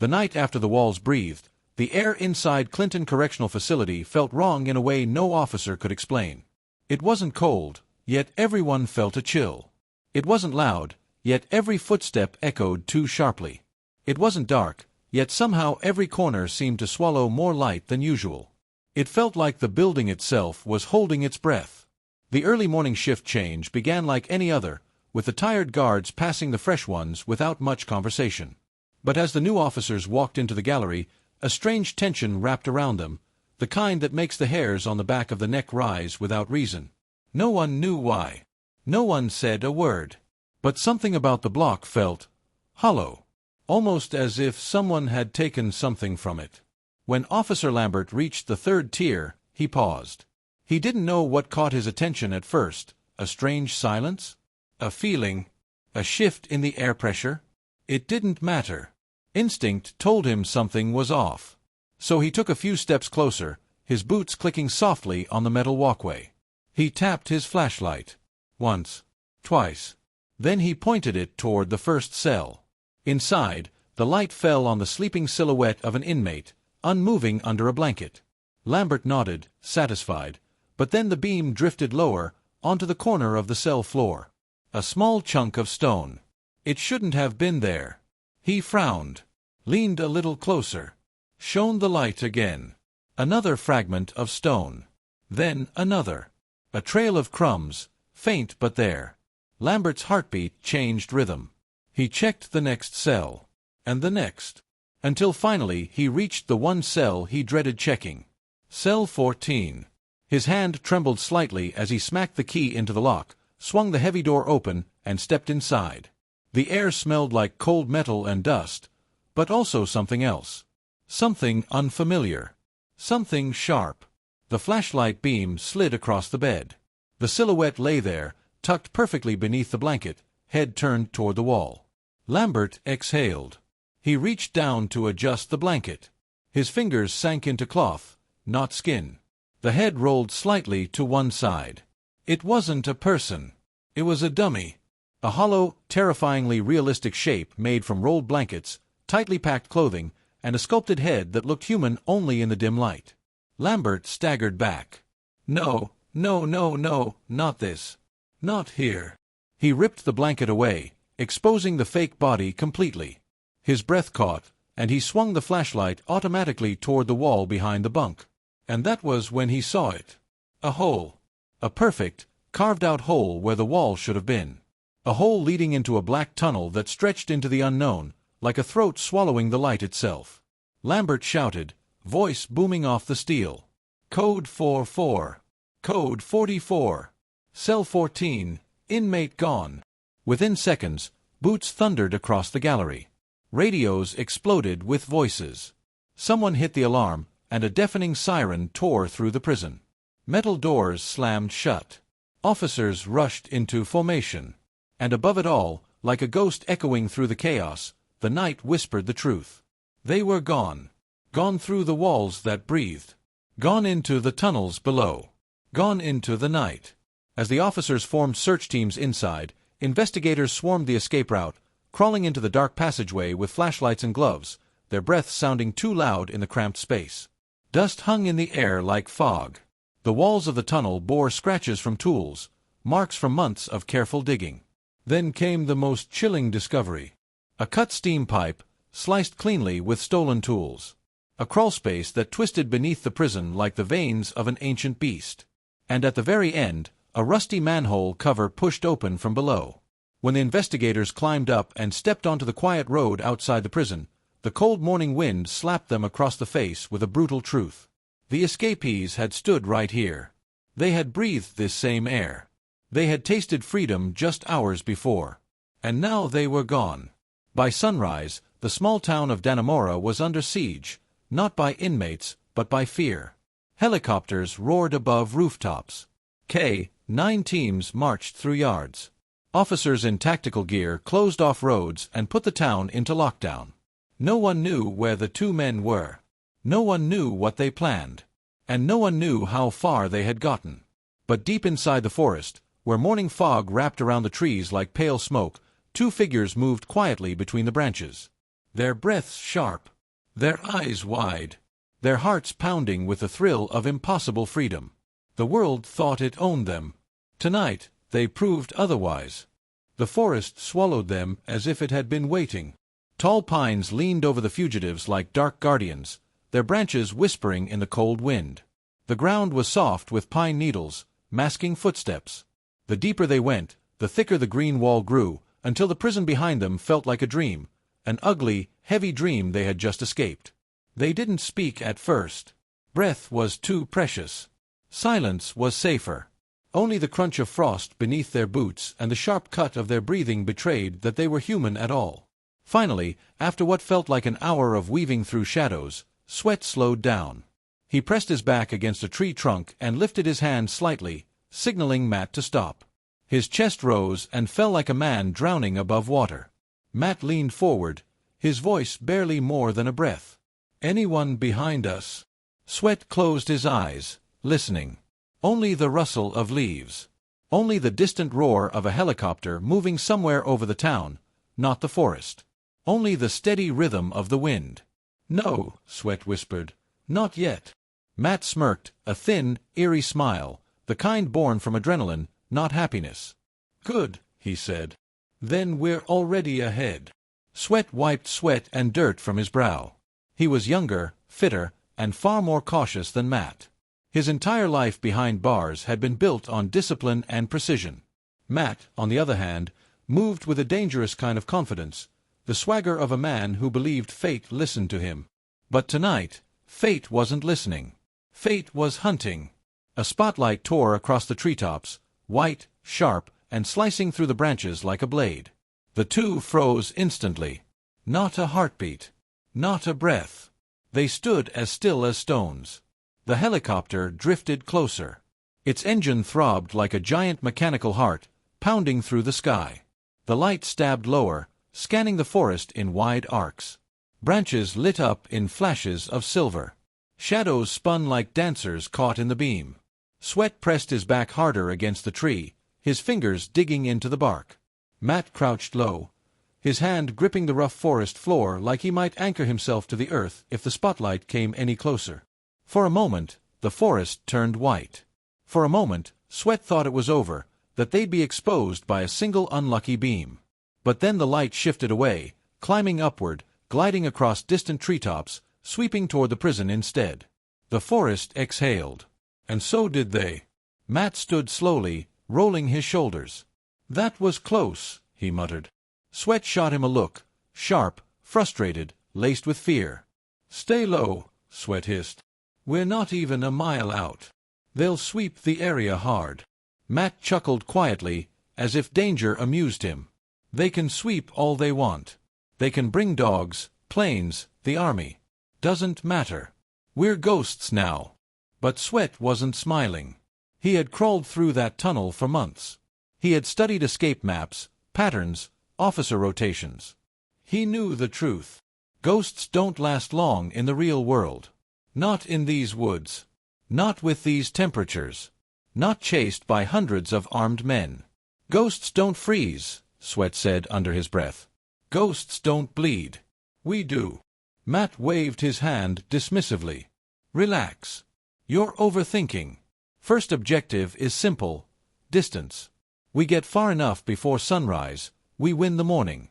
The night after the walls breathed, the air inside Clinton Correctional Facility felt wrong in a way no officer could explain. It wasn't cold, yet everyone felt a chill. It wasn't loud, yet every footstep echoed too sharply. It wasn't dark, yet somehow every corner seemed to swallow more light than usual. It felt like the building itself was holding its breath. The early morning shift change began like any other, with the tired guards passing the fresh ones without much conversation. But as the new officers walked into the gallery, a strange tension wrapped around them, the kind that makes the hairs on the back of the neck rise without reason. No one knew why. No one said a word. But something about the block felt hollow, almost as if someone had taken something from it. When Officer Lambert reached the third tier, he paused. He didn't know what caught his attention at first. A strange silence? A feeling? A shift in the air pressure? It didn't matter. Instinct told him something was off. So he took a few steps closer, his boots clicking softly on the metal walkway. He tapped his flashlight. Once. Twice. Then he pointed it toward the first cell. Inside, the light fell on the sleeping silhouette of an inmate, unmoving under a blanket. Lambert nodded, satisfied, but then the beam drifted lower, onto the corner of the cell floor. A small chunk of stone. It shouldn't have been there. He frowned, leaned a little closer, shone the light again. Another fragment of stone. Then another. A trail of crumbs, faint but there. Lambert's heartbeat changed rhythm. He checked the next cell, and the next, until finally he reached the one cell he dreaded checking. Cell 14. His hand trembled slightly as he smacked the key into the lock, swung the heavy door open, and stepped inside. The air smelled like cold metal and dust, but also something else. Something unfamiliar. Something sharp. The flashlight beam slid across the bed. The silhouette lay there, tucked perfectly beneath the blanket, head turned toward the wall. Lambert exhaled. He reached down to adjust the blanket. His fingers sank into cloth, not skin. The head rolled slightly to one side. It wasn't a person. It was a dummy. A hollow, terrifyingly realistic shape made from rolled blankets, tightly packed clothing, and a sculpted head that looked human only in the dim light. Lambert staggered back. No, not this. Not here. He ripped the blanket away, exposing the fake body completely. His breath caught, and he swung the flashlight automatically toward the wall behind the bunk. And that was when he saw it. A hole. A perfect, carved-out hole where the wall should have been. A hole leading into a black tunnel that stretched into the unknown, like a throat swallowing the light itself. Lambert shouted, voice booming off the steel. Code 44. Code 44. Cell 14. Inmate gone. Within seconds, boots thundered across the gallery. Radios exploded with voices. Someone hit the alarm, and a deafening siren tore through the prison. Metal doors slammed shut. Officers rushed into formation. And above it all, like a ghost echoing through the chaos, the night whispered the truth. They were gone. Gone through the walls that breathed. Gone into the tunnels below. Gone into the night. As the officers formed search teams inside, investigators swarmed the escape route, crawling into the dark passageway with flashlights and gloves, their breaths sounding too loud in the cramped space. Dust hung in the air like fog. The walls of the tunnel bore scratches from tools, marks from months of careful digging. Then came the most chilling discovery. A cut steam pipe, sliced cleanly with stolen tools. A crawlspace that twisted beneath the prison like the veins of an ancient beast. And at the very end, a rusty manhole cover pushed open from below. When the investigators climbed up and stepped onto the quiet road outside the prison, the cold morning wind slapped them across the face with a brutal truth. The escapees had stood right here. They had breathed this same air. They had tasted freedom just hours before. And now they were gone. By sunrise, the small town of Dannemora was under siege, not by inmates, but by fear. Helicopters roared above rooftops. K-9 teams marched through yards. Officers in tactical gear closed off roads and put the town into lockdown. No one knew where the two men were. No one knew what they planned. And no one knew how far they had gotten. But deep inside the forest, where morning fog wrapped around the trees like pale smoke, two figures moved quietly between the branches. Their breaths sharp, their eyes wide, their hearts pounding with the thrill of impossible freedom. The world thought it owned them. Tonight, they proved otherwise. The forest swallowed them as if it had been waiting. Tall pines leaned over the fugitives like dark guardians, their branches whispering in the cold wind. The ground was soft with pine needles, masking footsteps. The deeper they went, the thicker the green wall grew, until the prison behind them felt like a dream, an ugly, heavy dream they had just escaped. They didn't speak at first. Breath was too precious. Silence was safer. Only the crunch of frost beneath their boots and the sharp cut of their breathing betrayed that they were human at all. Finally, after what felt like an hour of weaving through shadows, Sweat slowed down. He pressed his back against a tree trunk and lifted his hand slightly, signaling Matt to stop. His chest rose and fell like a man drowning above water. Matt leaned forward, his voice barely more than a breath. "Anyone behind us?" Sweat closed his eyes, listening. Only the rustle of leaves. Only the distant roar of a helicopter moving somewhere over the town, not the forest. Only the steady rhythm of the wind. "No," Sweat whispered. "Not yet." Matt smirked, a thin, eerie smile, the kind born from adrenaline, not happiness. "Good," he said. "Then we're already ahead." Sweat wiped sweat and dirt from his brow. He was younger, fitter, and far more cautious than Matt. His entire life behind bars had been built on discipline and precision. Matt, on the other hand, moved with a dangerous kind of confidence, the swagger of a man who believed fate listened to him. But tonight, fate wasn't listening. Fate was hunting. A spotlight tore across the treetops, white, sharp, and slicing through the branches like a blade. The two froze instantly. Not a heartbeat. Not a breath. They stood as still as stones. The helicopter drifted closer. Its engine throbbed like a giant mechanical heart, pounding through the sky. The light stabbed lower, scanning the forest in wide arcs. Branches lit up in flashes of silver. Shadows spun like dancers caught in the beam. Sweat pressed his back harder against the tree, his fingers digging into the bark. Matt crouched low, his hand gripping the rough forest floor like he might anchor himself to the earth if the spotlight came any closer. For a moment, the forest turned white. For a moment, Sweat thought it was over, that they'd be exposed by a single unlucky beam. But then the light shifted away, climbing upward, gliding across distant treetops, sweeping toward the prison instead. The forest exhaled. And so did they. Matt stood slowly, rolling his shoulders. "That was close," he muttered. Sweat shot him a look, sharp, frustrated, laced with fear. "Stay low," Sweat hissed. "We're not even a mile out. They'll sweep the area hard." Matt chuckled quietly, as if danger amused him. "They can sweep all they want. They can bring dogs, planes, the army. Doesn't matter. We're ghosts now." But Sweat wasn't smiling. He had crawled through that tunnel for months. He had studied escape maps, patterns, officer rotations. He knew the truth. Ghosts don't last long in the real world. Not in these woods. Not with these temperatures. Not chased by hundreds of armed men. "Ghosts don't freeze," Sweat said under his breath. "Ghosts don't bleed. We do." Matt waved his hand dismissively. "Relax. You're overthinking. First objective is simple: distance. We get far enough before sunrise, we win the morning."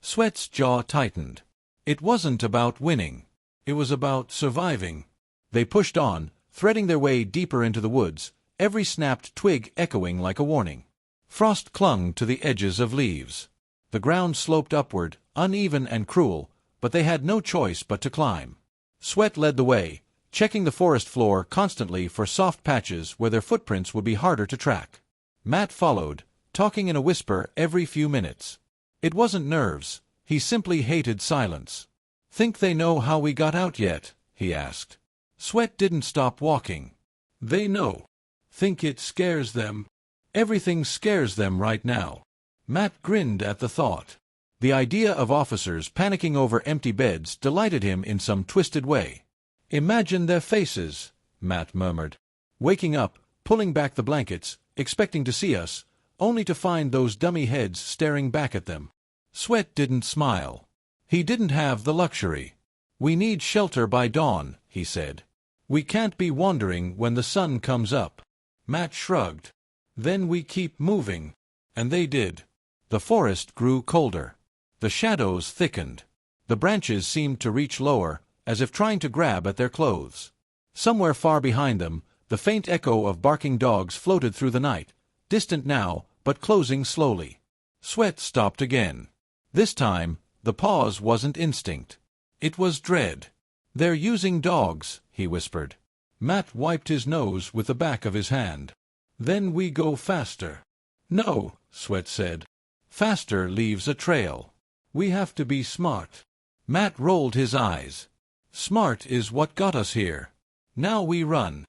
Sweat's jaw tightened. It wasn't about winning. It was about surviving. They pushed on, threading their way deeper into the woods, every snapped twig echoing like a warning. Frost clung to the edges of leaves. The ground sloped upward, uneven and cruel, but they had no choice but to climb. Sweat led the way, checking the forest floor constantly for soft patches where their footprints would be harder to track. Matt followed, talking in a whisper every few minutes. It wasn't nerves, he simply hated silence. "Think they know how we got out yet?" he asked. Sweat didn't stop walking. "They know. Think it scares them?" "Everything scares them right now." Matt grinned at the thought. The idea of officers panicking over empty beds delighted him in some twisted way. "Imagine their faces," Matt murmured. "Waking up, pulling back the blankets, expecting to see us, only to find those dummy heads staring back at them." Sweat didn't smile. He didn't have the luxury. "We need shelter by dawn," he said. "We can't be wandering when the sun comes up." Matt shrugged. "Then we keep moving." And they did. The forest grew colder. The shadows thickened. The branches seemed to reach lower, as if trying to grab at their clothes. Somewhere far behind them, the faint echo of barking dogs floated through the night, distant now, but closing slowly. Sweat stopped again. This time, the pause wasn't instinct. It was dread. "They're using dogs," he whispered. Matt wiped his nose with the back of his hand. "Then we go faster." "No," Sweat said. "Faster leaves a trail. We have to be smart." Matt rolled his eyes. "Smart is what got us here. Now we run."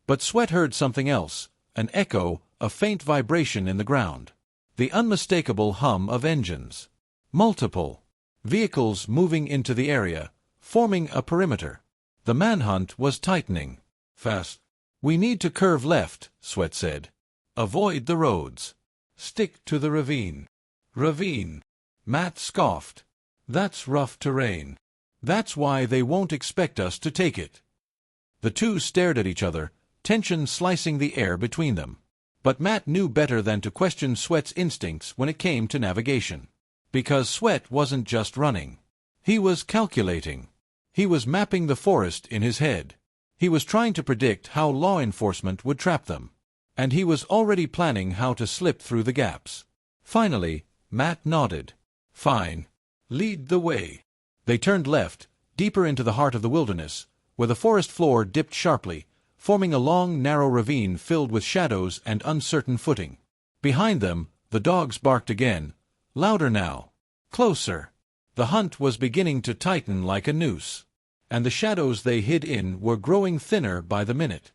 But Sweat heard something else, an echo, a faint vibration in the ground. The unmistakable hum of engines. Multiple vehicles moving into the area, forming a perimeter. The manhunt was tightening. Fast. "We need to curve left," Sweat said. "Avoid the roads. Stick to the ravine." "Ravine?" Matt scoffed. "That's rough terrain. That's why they won't expect us to take it." The two stared at each other, tension slicing the air between them. But Matt knew better than to question Sweat's instincts when it came to navigation. Because Sweat wasn't just running. He was calculating. He was mapping the forest in his head. He was trying to predict how law enforcement would trap them. And he was already planning how to slip through the gaps. Finally, Matt nodded. "Fine. Lead the way." They turned left, deeper into the heart of the wilderness, where the forest floor dipped sharply, forming a long, narrow ravine filled with shadows and uncertain footing. Behind them, the dogs barked again, louder now. Closer. The hunt was beginning to tighten like a noose. And the shadows they hid in were growing thinner by the minute.